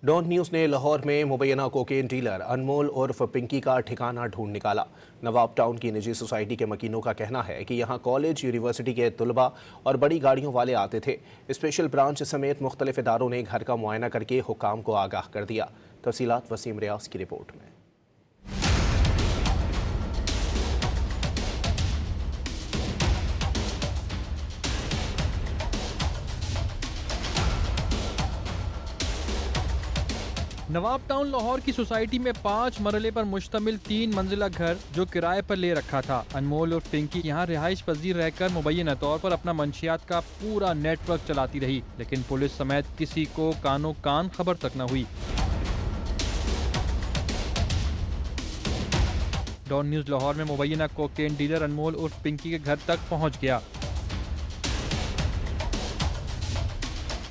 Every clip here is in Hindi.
डॉन न्यूज़ ने लाहौर में मुबैना कोकेन डीलर अनमोल उर्फ पिंकी का ठिकाना ढूंढ निकाला। नवाब टाउन की निजी सोसाइटी के मकीनों का कहना है कि यहां कॉलेज, यूनिवर्सिटी के तलबा और बड़ी गाड़ियों वाले आते थे। स्पेशल ब्रांच समेत मुख्तलिफ इदारों ने घर का मुआयना करके हुक्काम को आगाह कर दिया। तफसीलात वसीम रियाज की रिपोर्ट में। नवाब टाउन लाहौर की सोसाइटी में 5 मरले पर मुश्तमिल 3 मंजिला घर जो किराए पर ले रखा था। अनमोल और पिंकी यहाँ रिहाइश पजीर रहकर मुबैना तौर पर अपना मंशियात का पूरा नेटवर्क चलाती रही, लेकिन पुलिस समेत किसी को कानो कान खबर तक न हुई। डॉन न्यूज लाहौर में मुबैना कोकेन डीलर अनमोल उर्फ पिंकी के घर तक पहुँच गया।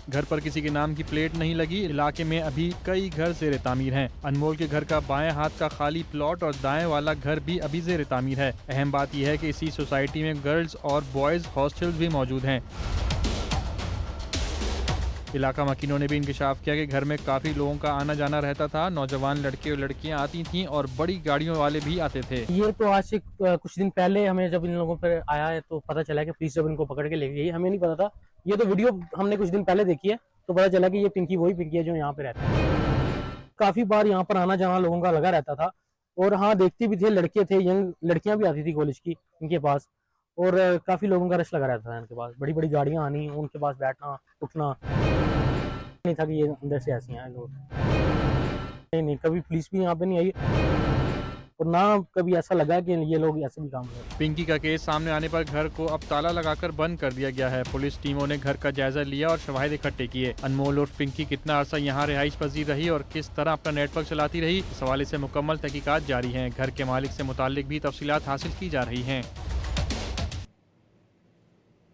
घर पर किसी के नाम की प्लेट नहीं लगी। इलाके में अभी कई घर ज़ेर तामीर हैं। अनमोल के घर का बाएं हाथ का खाली प्लॉट और दाएं वाला घर भी अभी ज़ेर तामीर है। अहम बात यह है कि इसी सोसाइटी में गर्ल्स और बॉयज़ हॉस्टल्स भी मौजूद हैं। इलाका मकीनों ने भी इंकशाफ किया कि घर में काफ़ी लोगों का आना जाना रहता था। नौजवान लड़के और लड़कियां आती थीं और बड़ी गाड़ियों वाले भी आते थे। ये तो आज से कुछ दिन पहले हमें जब इन लोगों पर आया है तो पता चला कि पुलिस जब इनको पकड़ के ले गई, हमें नहीं पता था। ये तो वीडियो हमने कुछ दिन पहले देखी है तो पता चला कि ये पिंकी वही पिंकी है जो यहाँ पे रहता है। काफी बार यहाँ पर आना जाना लोगों का लगा रहता था और हाँ देखते भी थे, लड़के थे, यंग लड़कियां भी आती थी कॉलेज की इनके पास, और काफी लोगों का रश लगा रहता था इनके पास। बड़ी बड़ी गाड़ियां आनी, उनके पास बैठना उठना, नहीं था कि ये अंदर से ऐसे हैं लोग। नहीं, कभी पुलिस भी यहाँ पे नहीं आई और ना कभी ऐसा लगा कि ये लोग ऐसे भी काम कर रहे हैं। पिंकी का केस सामने आने पर घर को अब ताला लगाकर बंद कर दिया गया है। पुलिस टीमों ने घर का जायजा लिया और शवाहिद इकट्ठे किए। अनमोल और पिंकी कितना अरसा यहाँ रिहाइश पजीर रही और किस तरह अपना नेटवर्क चलाती रही, इस हवाले से मुकम्मल तहकीकात जारी हैं। घर के मालिक से मुताल्लिक भी तफसीलात हासिल की जा रही हैं।